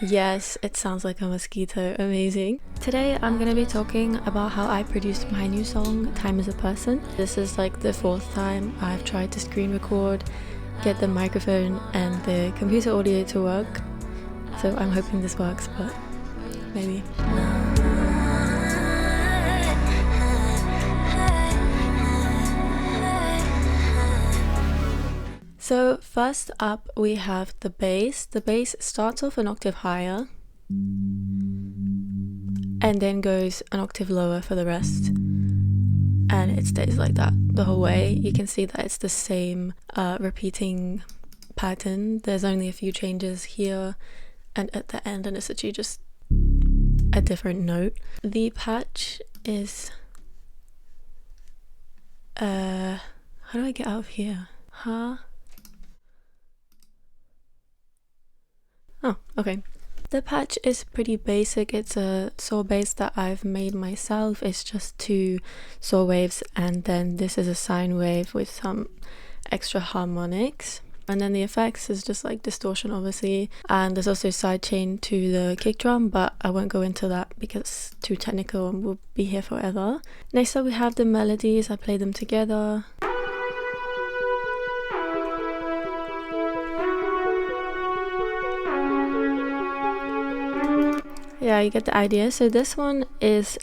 Yes, it sounds like a mosquito. Amazing. Today I'm going to be talking about how I produced my new song, Time is a Person. This is like the 4th time I've tried to screen record, get the microphone and the computer audio to work. So I'm hoping this works, but maybe. So first up we have the bass. The bass starts off an octave higher and then goes an octave lower for the rest, and it stays like that the whole way. You can see that it's the same repeating pattern. There's only a few changes here and at the end, and it's actually just a different note. The patch is how do I get out of here? Oh, okay. The patch is pretty basic. It's a saw bass that I've made myself. It's just 2 saw waves, and then this is a sine wave with some extra harmonics. And then the effects is just like distortion, obviously. And there's also sidechain to the kick drum, but I won't go into that because it's too technical and we'll be here forever. Next up we have the melodies. I play them together. Yeah, you get the idea. So this one is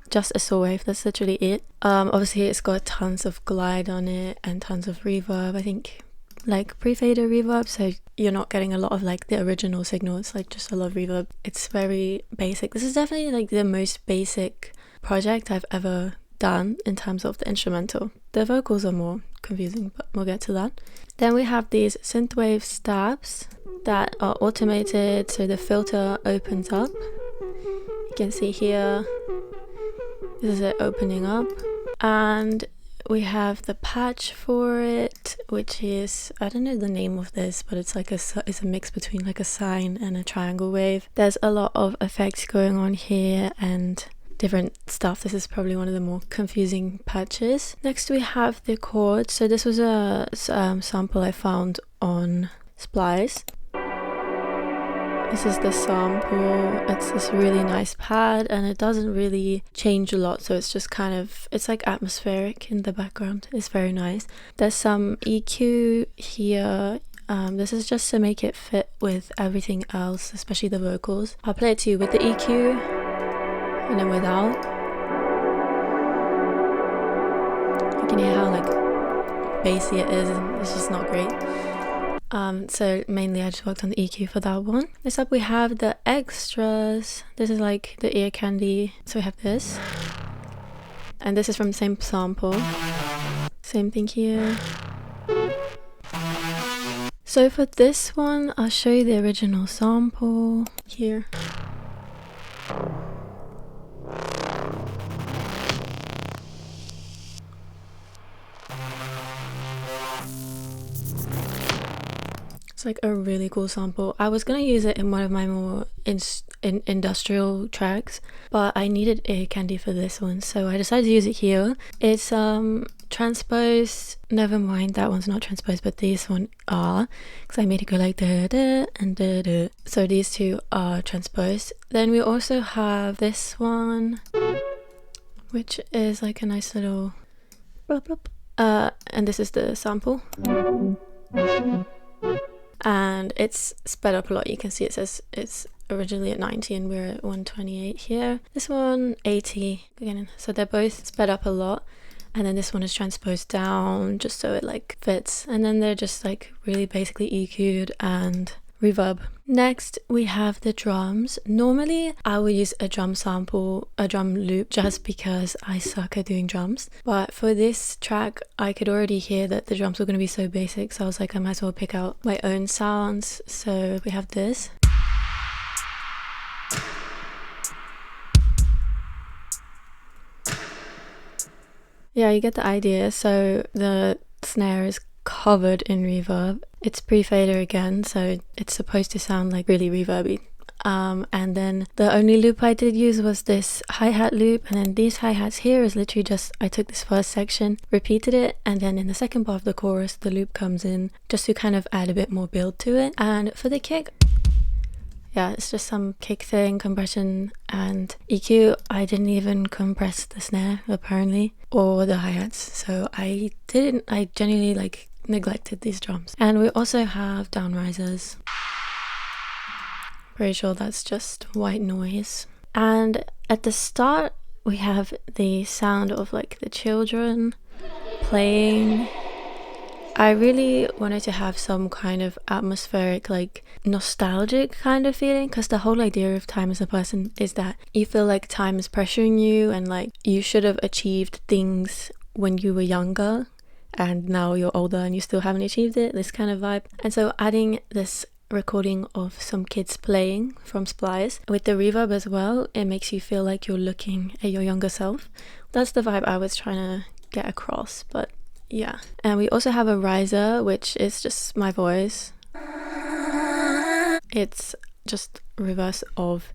just a saw wave. That's literally it. Obviously it's got tons of glide on it and tons of reverb. I think like pre-fader reverb, so you're not getting a lot of like the original signal. It's like just a lot of reverb. It's very basic. This is definitely like the most basic project I've ever done in terms of the instrumental. The vocals are more confusing, but we'll get to that. Then we have these synthwave stabs that are automated, so the filter opens up. You can see here, this is it opening up. And we have the patch for it, which is, I don't know the name of this, but it's like it's a mix between like a sine and a triangle wave. There's a lot of effects going on here and different stuff. This is probably one of the more confusing patches. Next we have the chords. So this was a sample I found on Splice. This is the sample. It's this really nice pad and it doesn't really change a lot, so it's just kind of, it's like atmospheric in the background. It's very nice. There's some EQ here. This is just to make it fit with everything else, especially the vocals. I'll play it to you with the EQ and then without. You can hear how like bassy it is, and it's just not great. So mainly I just worked on the EQ for that one. Next up we have the extras. This is like the ear candy. So we have this, and this is from the same sample. Same thing here. So for this one I'll show you the original sample here. Like a really cool sample. I was gonna use it in one of my more industrial tracks, but I needed ear candy for this one, so I decided to use it here. It's transposed. Never mind, that one's not transposed, but these one are, because I made it go like da da and da da. So these two are transposed. Then we also have this one, which is like a nice little blop, blop. And this is the sample. And it's sped up a lot. You can see it says it's originally at 90 and we're at 128 here. This one 80 again, so they're both sped up a lot, and then this one is transposed down just so it like fits, and then they're just like really basically EQ'd and reverb. Next we have the drums. Normally I would use a drum sample, a drum loop, just because I suck at doing drums, but for this track I could already hear that the drums were going to be so basic, so I was like I might as well pick out my own sounds. So we have this. Yeah, you get the idea. So the snare is covered in reverb. It's pre-fader again, so it's supposed to sound like really reverby. And then the only loop I did use was this hi-hat loop, and then these hi-hats here is literally just, I took this first section, repeated it, and then in the second part of the chorus the loop comes in just to kind of add a bit more build to it. And for the kick, yeah, it's just some kick thing, compression and EQ. I didn't even compress the snare apparently, or the hi-hats, so I genuinely like neglected these drums. And we also have down risers. Pretty sure that's just white noise. And at the start we have the sound of like the children playing. I really wanted to have some kind of atmospheric, like nostalgic kind of feeling, because the whole idea of Time Is a Person is that you feel like time is pressuring you and like you should have achieved things when you were younger and now you're older and you still haven't achieved it, this kind of vibe. And so adding this recording of some kids playing from Splice with the reverb as well, it makes you feel like you're looking at your younger self. That's the vibe I was trying to get across, but yeah. And we also have a riser, which is just my voice. It's just reverse of,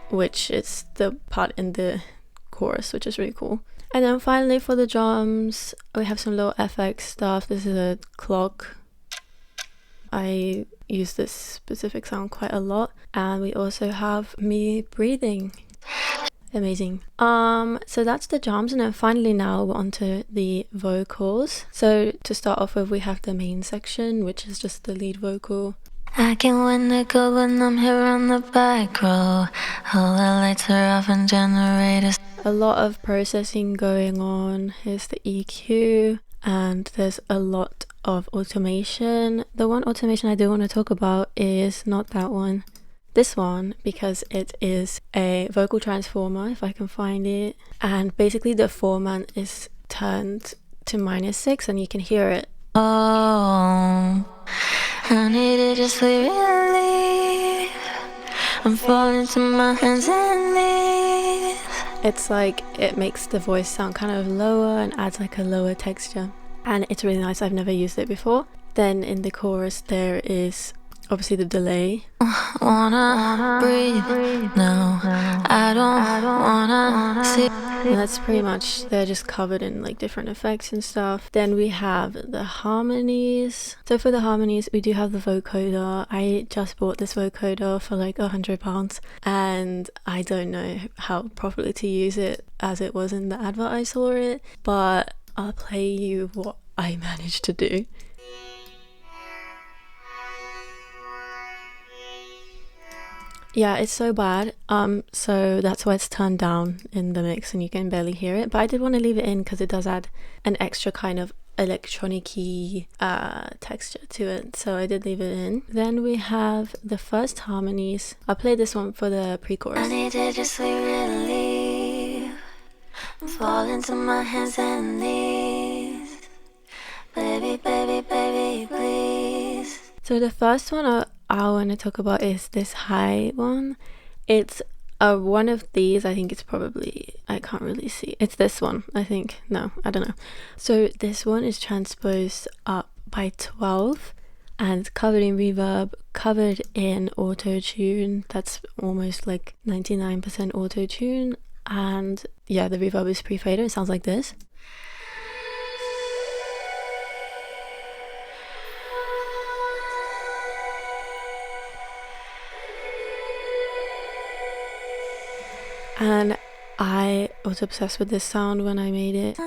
which is the part in the chorus, which is really cool. And then finally for the drums, we have some little FX stuff. This is a clock. I use this specific sound quite a lot. And we also have me breathing. Amazing. So that's the drums, and then finally now we're onto the vocals. So to start off with, we have the main section, which is just the lead vocal. I can win the go when I'm here on the back row. All the lights are off and generators. A lot of processing going on. Here's the EQ, and there's a lot of automation. The one automation I do want to talk about is not that one. This one, because it is a vocal transformer, if I can find it. And basically the format is turned to -6 and you can hear it. Oh, I needed just relief. I'm falling to my hands and knees. It's like it makes the voice sound kind of lower and adds like a lower texture. And it's really nice. I've never used it before. Then in the chorus there is obviously the delay. Wanna breathe now. I don't wanna see. And that's pretty much, they're just covered in like different effects and stuff. Then we have the harmonies. So for the harmonies, we do have the vocoder. I just bought this vocoder for like £100 and I don't know how properly to use it as it was in the advert I saw it, but I'll play you what I managed to do. Yeah, it's so bad. So that's why it's turned down in the mix and you can barely hear it. But I did want to leave it in because it does add an extra kind of electronic-y texture to it. So I did leave it in. Then we have the first harmonies. I'll play this one for the pre-chorus. I need to just relief. Fall into my hands and knees. Baby, baby, baby, please. So the first one I want to talk about is this high one. It's one of these. I think it's probably, I can't really see. It's this one, I think. No, I don't know. So this one is transposed up by 12 and covered in reverb, covered in auto-tune. That's almost like 99% auto-tune. And yeah, the reverb is pre-fader. It sounds like this. And I was obsessed with this sound when I made it.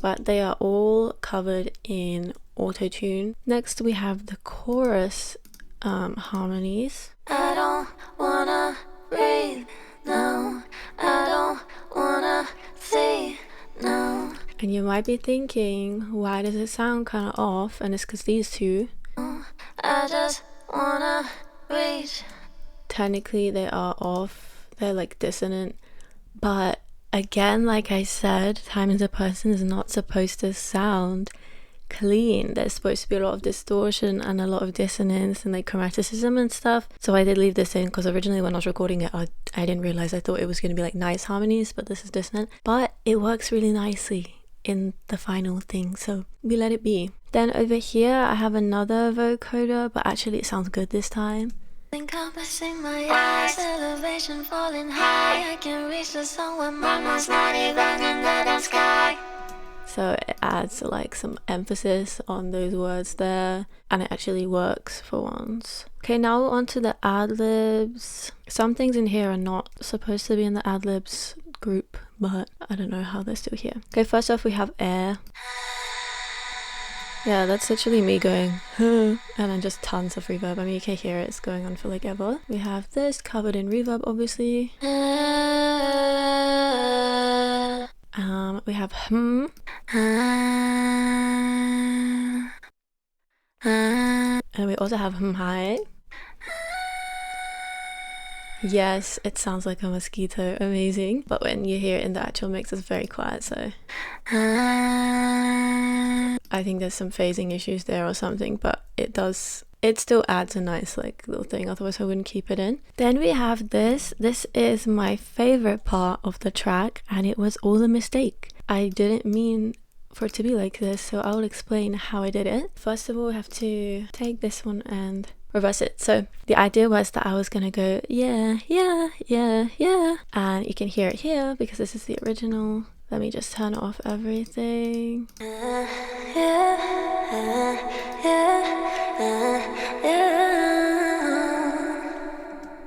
But they are all covered in auto-tune. Next we have the chorus harmonies. I don't wanna breathe, no. I don't wanna see, no. And you might be thinking, why does it sound kind of off? And it's because these two. I just wanna reach. Technically they are off, they're like dissonant, but again, like I said, Time Is a Person is not supposed to sound clean. There's supposed to be a lot of distortion and a lot of dissonance and like chromaticism and stuff. So I did leave this in because originally when I was recording it, I didn't realize, I thought it was going to be like nice harmonies, but this is dissonant. But it works really nicely in the final thing, so we let it be. Then over here I have another vocoder, but actually it sounds good this time. Encompassing my eyes, elevation falling high. I can reach the sun when my mind's not even in the damn sky. so it adds like some emphasis on those words there, and it actually works for once. Okay, now on to the ad-libs. Some things in here are not supposed to be in the ad-libs group, but I don't know how they're still here. Okay, first off we have air. Yeah, that's literally me going and then just tons of reverb. I mean, you can hear it's going on for like ever. We have this covered in reverb, obviously. We have and we also have high. Yes, it sounds like a mosquito, amazing. But when you hear it in the actual mix, it's very quiet, so I think there's some phasing issues there or something, but it still adds a nice like little thing, otherwise I wouldn't keep it in. Then we have this is my favorite part of the track, and it was all a mistake. I didn't mean for it to be like this, so I'll explain how I did it. First of all, we have to take this one and reverse it. So the idea was that I was gonna go yeah, yeah, yeah, yeah, and you can hear it here because this is the original. Let me just turn off everything.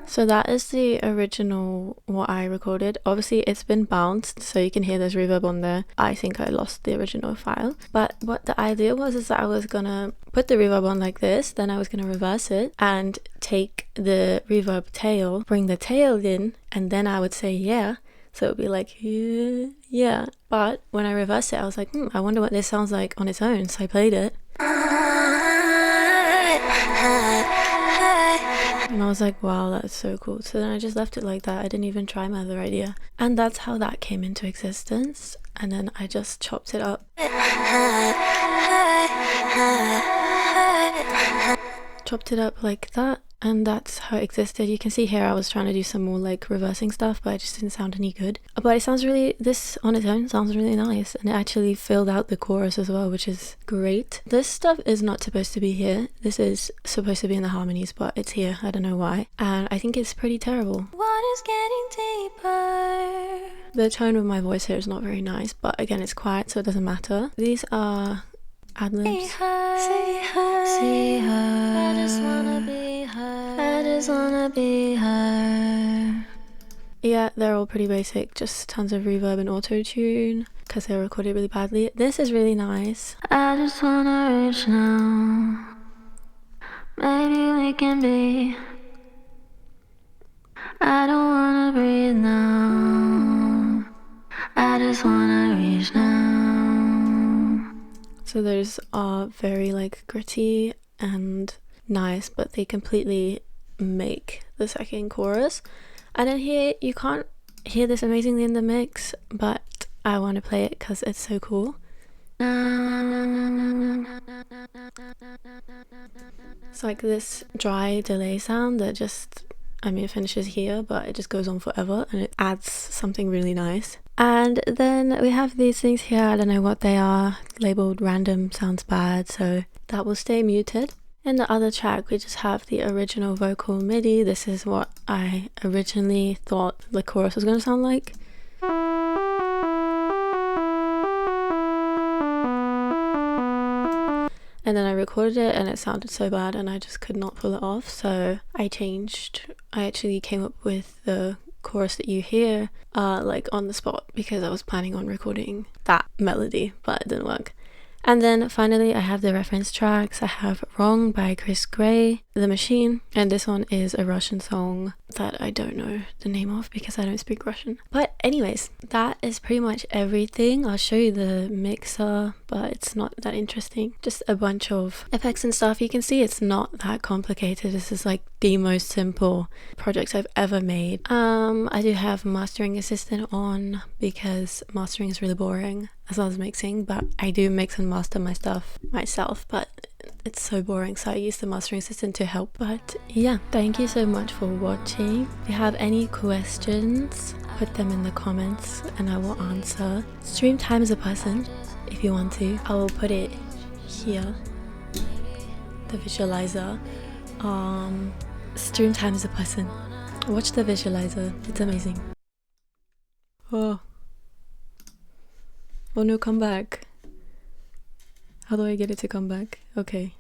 So that is the original, what I recorded. Obviously it's been bounced, so you can hear there's reverb on there. I think I lost the original file. But what the idea was is that I was gonna put the reverb on like this, then I was gonna reverse it and take the reverb tail, bring the tail in, and then I would say yeah. So it would be like yeah, yeah. But when I reversed it, I was like, I wonder what this sounds like on its own. So I played it. And I was like, wow, that's so cool. So then I just left it like that. I didn't even try my other idea. And that's how that came into existence. And then I just chopped it up. Chopped it up like that. And that's how it existed. You can see here I was trying to do some more like reversing stuff, but it just didn't sound any good. But it sounds really, this on its own sounds really nice, and it actually filled out the chorus as well, which is great. This stuff is not supposed to be here. This is supposed to be in the harmonies, but it's here. I don't know why. And I think it's pretty terrible. What is getting deeper? The tone of my voice here is not very nice, but again, it's quiet, so it doesn't matter. These are ad-libs. See her, see her, I just wanna be her, I just wanna be her. Yeah, they're all pretty basic, just tons of reverb and auto-tune because they were recorded really badly. This is really nice. I just wanna reach now, maybe we can be, I don't wanna breathe now, I just wanna reach now. So those are very like gritty and nice, but they completely make the second chorus. And then here you can't hear this amazingly in the mix, but I want to play it because it's so cool. It's like this dry delay sound that just, I mean, it finishes here, but it just goes on forever and it adds something really nice. And then we have these things here, I don't know what they are, labeled random sounds bad, so that will stay muted. In the other track we just have the original vocal MIDI. This is what I originally thought the chorus was going to sound like. And then I recorded it and it sounded so bad and I just could not pull it off, so I changed. I actually came up with the chorus that you hear like on the spot because I was planning on recording that melody, but it didn't work. And then finally I have the reference tracks. I have Wrong by Chris Gray, The Machine, and this one is a Russian song that I don't know the name of because I don't speak Russian. But anyways, that is pretty much everything. I'll show you the mixer, but it's not that interesting. Just a bunch of effects and stuff. You can see it's not that complicated. This is like the most simple project I've ever made. I do have Mastering Assistant on because mastering is really boring as well as mixing, but I do mix and master my stuff myself, but it's so boring, so I use the Mastering Assistant to help. But yeah, thank you so much for watching. If you have any questions, put them in the comments and I will answer. Stream Time as a Person if you want to. I will put it here, the visualizer. Stream Time as a Person. Watch the visualizer, it's amazing. Oh no, come back. How do I get it to come back? Okay.